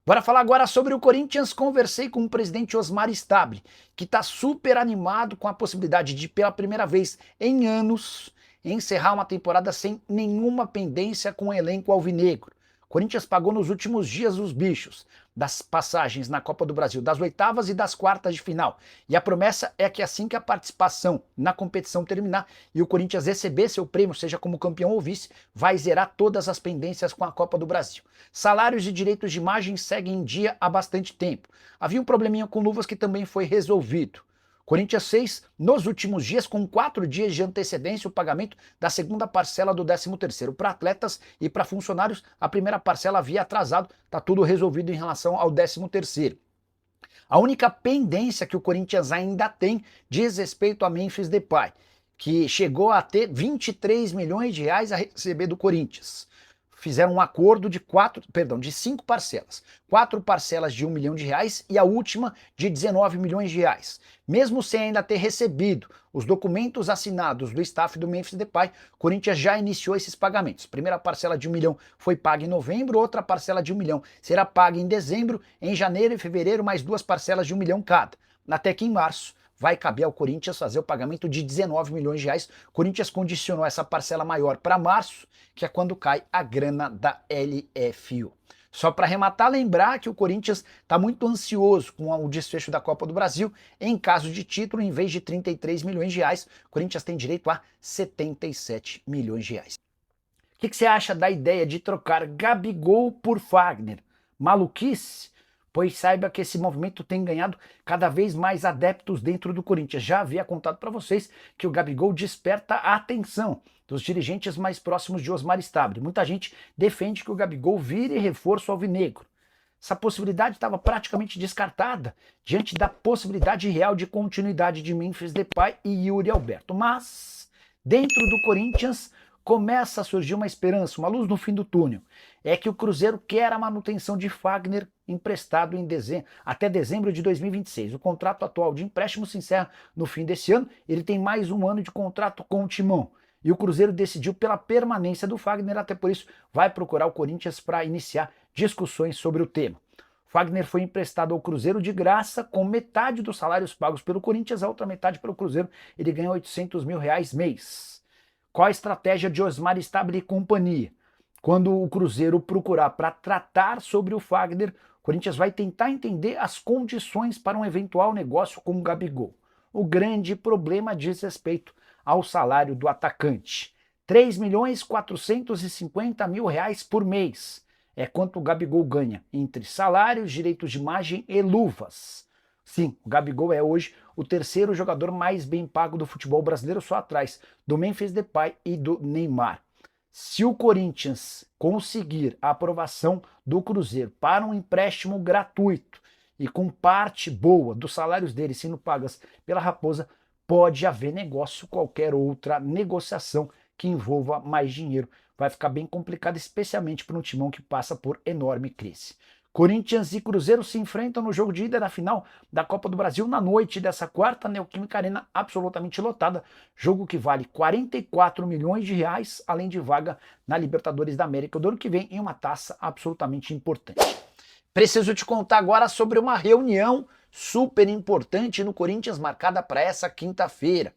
Bora falar agora sobre o Corinthians. Conversei com o presidente Osmar Stabile, que está super animado com a possibilidade de, pela primeira vez em anos, encerrar uma temporada sem nenhuma pendência com o elenco alvinegro. O Corinthians pagou nos últimos dias os bichos das passagens na Copa do Brasil, das oitavas e das quartas de final. E a promessa é que assim que a participação na competição terminar e o Corinthians receber seu prêmio, seja como campeão ou vice, vai zerar todas as pendências com a Copa do Brasil. Salários e direitos de imagem seguem em dia há bastante tempo. Havia um probleminha com luvas que também foi resolvido. Corinthians fez, nos últimos dias, com 4 dias de antecedência, o pagamento da segunda parcela do 13º. Para atletas e para funcionários, a primeira parcela havia atrasado, está tudo resolvido em relação ao 13º. A única pendência que o Corinthians ainda tem diz respeito a Memphis Depay, que chegou a ter 23 milhões de reais a receber do Corinthians. Fizeram um acordo de 5 parcelas. 4 parcelas de 1 milhão de reais e a última de 19 milhões de reais. Mesmo sem ainda ter recebido os documentos assinados do staff do Memphis Depay, o Corinthians já iniciou esses pagamentos. Primeira parcela de 1 milhão foi paga em novembro, outra parcela de 1 milhão será paga em dezembro, em janeiro e fevereiro mais 2 parcelas de 1 milhão cada. Até que em março vai caber ao Corinthians fazer o pagamento de 19 milhões de reais. O Corinthians condicionou essa parcela maior para março, que é quando cai a grana da LFU. Só para arrematar, lembrar que o Corinthians está muito ansioso com o desfecho da Copa do Brasil. Em caso de título, em vez de 33 milhões de reais, o Corinthians tem direito a 77 milhões de reais. O que você acha da ideia de trocar Gabigol por Fagner? Maluquice? Pois saiba que esse movimento tem ganhado cada vez mais adeptos dentro do Corinthians. Já havia contado para vocês que o Gabigol desperta a atenção dos dirigentes mais próximos de Osmar Stabile. Muita gente defende que o Gabigol vire reforço alvinegro. Essa possibilidade estava praticamente descartada diante da possibilidade real de continuidade de Memphis Depay e Yuri Alberto. Mas, dentro do Corinthians, começa a surgir uma esperança, uma luz no fim do túnel. É que o Cruzeiro quer a manutenção de Fagner emprestado até dezembro de 2026. O contrato atual de empréstimo se encerra no fim desse ano. Ele tem mais um ano de contrato com o Timão. E o Cruzeiro decidiu pela permanência do Fagner, até por isso vai procurar o Corinthians para iniciar discussões sobre o tema. Fagner foi emprestado ao Cruzeiro de graça, com metade dos salários pagos pelo Corinthians, a outra metade pelo Cruzeiro. Ele ganha 800 mil reais mês. Qual a estratégia de Osmar Stabile e companhia? Quando o Cruzeiro procurar para tratar sobre o Fagner, o Corinthians vai tentar entender as condições para um eventual negócio com o Gabigol. O grande problema diz respeito ao salário do atacante. 3 milhões 450 mil reais por mês. É quanto o Gabigol ganha entre salários, direitos de imagem e luvas. Sim, o Gabigol é hoje o terceiro jogador mais bem pago do futebol brasileiro, só atrás do Memphis Depay e do Neymar. Se o Corinthians conseguir a aprovação do Cruzeiro para um empréstimo gratuito e com parte boa dos salários dele sendo pagas pela Raposa, pode haver negócio, qualquer outra negociação que envolva mais dinheiro. Vai ficar bem complicado, especialmente para um timão que passa por enorme crise. Corinthians e Cruzeiro se enfrentam no jogo de ida da final da Copa do Brasil na noite dessa quarta, Neoquímica Arena absolutamente lotada, jogo que vale 44 milhões de reais, além de vaga na Libertadores da América do ano que vem, em uma taça absolutamente importante. Preciso te contar agora sobre uma reunião super importante no Corinthians, marcada para essa quinta-feira.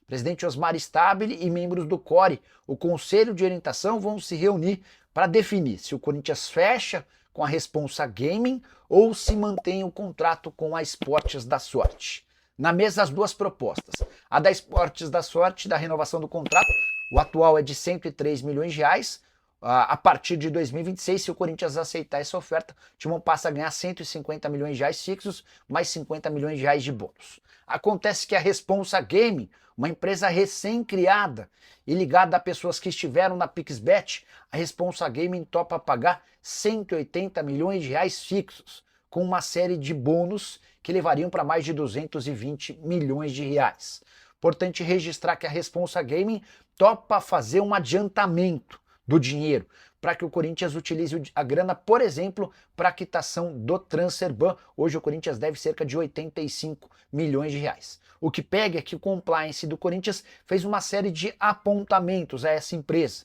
O presidente Osmar Stabile e membros do CORE, o Conselho de Orientação, vão se reunir para definir se o Corinthians fecha com a Responsa Gaming ou se mantém o contrato com a Esportes da Sorte. Na mesa, as duas propostas. A da Esportes da Sorte, da renovação do contrato, o atual é de 103 milhões de reais. A partir de 2026, se o Corinthians aceitar essa oferta, o Timão passa a ganhar 150 milhões de reais fixos, mais 50 milhões de reais de bônus. Acontece que a Responsa Gaming, uma empresa recém-criada e ligada a pessoas que estiveram na PixBet, a Responsa Gaming topa pagar 180 milhões de reais fixos, com uma série de bônus que levariam para mais de 220 milhões de reais. Importante registrar que a Responsa Gaming topa fazer um adiantamento do dinheiro, para que o Corinthians utilize a grana, por exemplo, para a quitação do Transferban. Hoje o Corinthians deve cerca de 85 milhões de reais. O que pega é que o compliance do Corinthians fez uma série de apontamentos a essa empresa.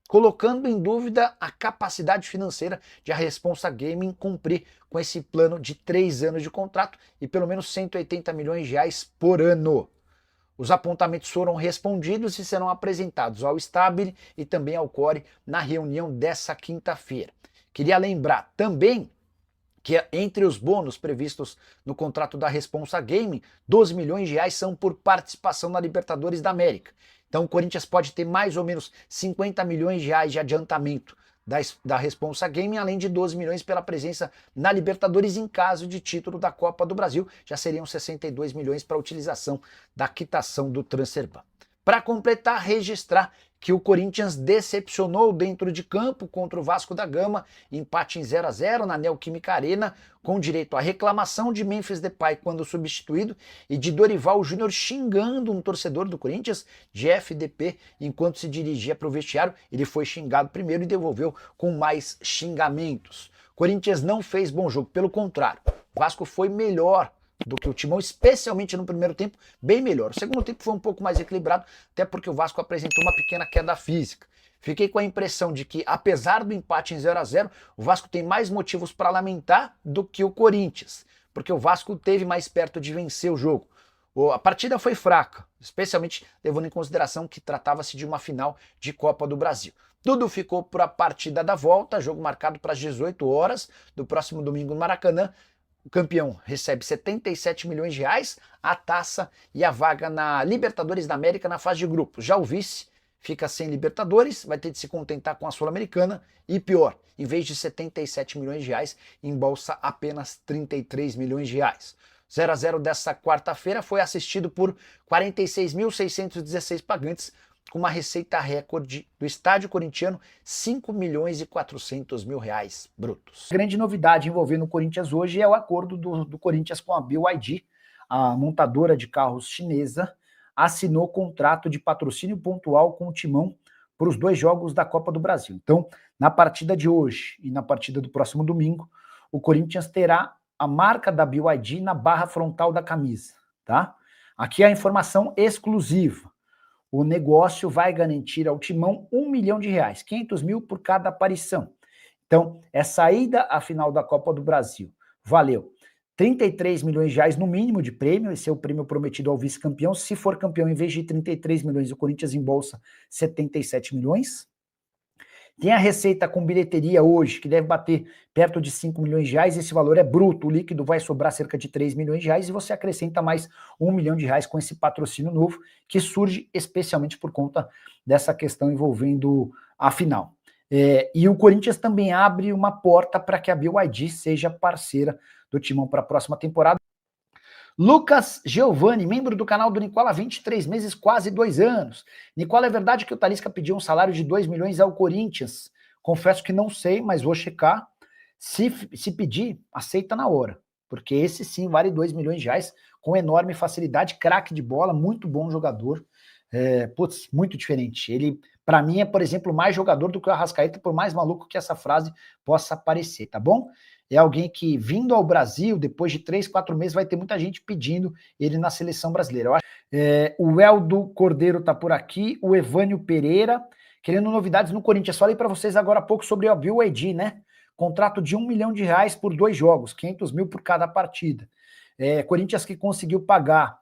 colocando em dúvida a capacidade financeira de a Responsa Gaming cumprir com esse plano de 3 anos de contrato e pelo menos 180 milhões de reais por ano. Os apontamentos foram respondidos e serão apresentados ao Stabile e também ao Core na reunião dessa quinta-feira. Queria lembrar também que entre os bônus previstos no contrato da Responsa Gaming, 12 milhões de reais são por participação na Libertadores da América. Então o Corinthians pode ter mais ou menos 50 milhões de reais de adiantamento da Responsa Gaming, além de 12 milhões pela presença na Libertadores em caso de título da Copa do Brasil. Já seriam 62 milhões para a utilização da quitação do Transferban. Para completar, registrar que o Corinthians decepcionou dentro de campo contra o Vasco da Gama, empate em 0 a 0 na Neoquímica Arena, com direito à reclamação de Memphis Depay quando substituído e de Dorival Júnior xingando um torcedor do Corinthians de FDP enquanto se dirigia para o vestiário. Ele foi xingado primeiro e devolveu com mais xingamentos. Corinthians não fez bom jogo, pelo contrário, o Vasco foi melhor do que o Timão, especialmente no primeiro tempo, bem melhor. O segundo tempo foi um pouco mais equilibrado, até porque o Vasco apresentou uma pequena queda física. Fiquei com a impressão de que, apesar do empate em 0 a 0, o Vasco tem mais motivos para lamentar do que o Corinthians, porque o Vasco teve mais perto de vencer o jogo. A partida foi fraca, especialmente levando em consideração que tratava-se de uma final de Copa do Brasil. Tudo ficou para a partida da volta, jogo marcado para as 18 horas do próximo domingo no Maracanã. O campeão recebe 77 milhões de reais, a taça e a vaga na Libertadores da América na fase de grupos. Já o vice fica sem Libertadores, vai ter de se contentar com a Sul-Americana e pior, em vez de 77 milhões de reais, embolsa apenas 33 milhões de reais. 0 a 0 dessa quarta-feira foi assistido por 46.616 pagantes, com uma receita recorde do estádio corintiano, 5 milhões e 400 mil reais brutos. A grande novidade envolvendo o Corinthians hoje é o acordo do Corinthians com a BYD, a montadora de carros chinesa, assinou contrato de patrocínio pontual com o Timão para os 2 jogos da Copa do Brasil. Então, na partida de hoje e na partida do próximo domingo, o Corinthians terá a marca da BYD na barra frontal da camisa, tá? Aqui é a informação exclusiva. O negócio vai garantir ao Timão 1 milhão de reais, 500 mil por cada aparição. Então, essa ida à final da Copa do Brasil valeu 33 milhões de reais no mínimo de prêmio, esse é o prêmio prometido ao vice-campeão. Se for campeão, em vez de 33 milhões, o Corinthians embolsa 77 milhões. Tem a receita com bilheteria hoje, que deve bater perto de 5 milhões de reais, esse valor é bruto, o líquido vai sobrar cerca de 3 milhões de reais e você acrescenta mais 1 milhão de reais com esse patrocínio novo, que surge especialmente por conta dessa questão envolvendo a final. E o Corinthians também abre uma porta para que a BYD seja parceira do Timão para a próxima temporada. Lucas Giovanni, membro do canal do Nicola, 23 meses, quase 2 anos. Nicola, é verdade que o Talisca pediu um salário de 2 milhões ao Corinthians? Confesso que não sei, mas vou checar. Se pedir, aceita na hora, porque esse sim vale 2 milhões de reais com enorme facilidade, craque de bola, muito bom jogador. Muito diferente. Ele, para mim, é, por exemplo, mais jogador do que o Arrascaeta, por mais maluco que essa frase possa parecer, tá bom? É alguém que, vindo ao Brasil, depois de 3, 4 meses, vai ter muita gente pedindo ele na seleção brasileira. O Eldo Cordeiro tá por aqui, o Evânio Pereira, querendo novidades no Corinthians. Falei para vocês agora há pouco sobre a BYD, né? Contrato de 1 milhão de reais por 2 jogos, 500 mil por cada partida. Corinthians que conseguiu pagar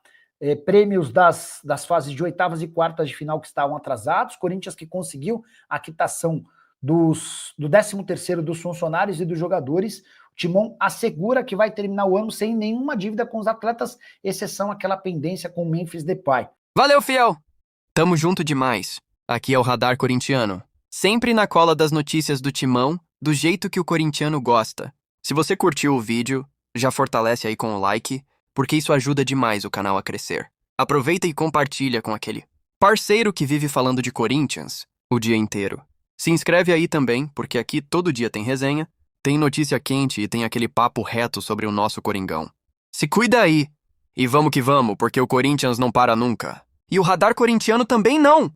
prêmios das fases de oitavas e quartas de final que estavam atrasados, Corinthians que conseguiu a quitação do 13º dos funcionários e dos jogadores. O Timão assegura que vai terminar o ano sem nenhuma dívida com os atletas, exceção aquela pendência com o Memphis Depay. Valeu, fiel! Tamo junto demais. Aqui é o Radar Corintiano. Sempre na cola das notícias do Timão, do jeito que o corintiano gosta. Se você curtiu o vídeo, já fortalece aí com o like, porque isso ajuda demais o canal a crescer. Aproveita e compartilha com aquele parceiro que vive falando de Corinthians o dia inteiro. Se inscreve aí também, porque aqui todo dia tem resenha, tem notícia quente e tem aquele papo reto sobre o nosso Coringão. Se cuida aí! E vamos que vamos, porque o Corinthians não para nunca. E o Radar Corintiano também não!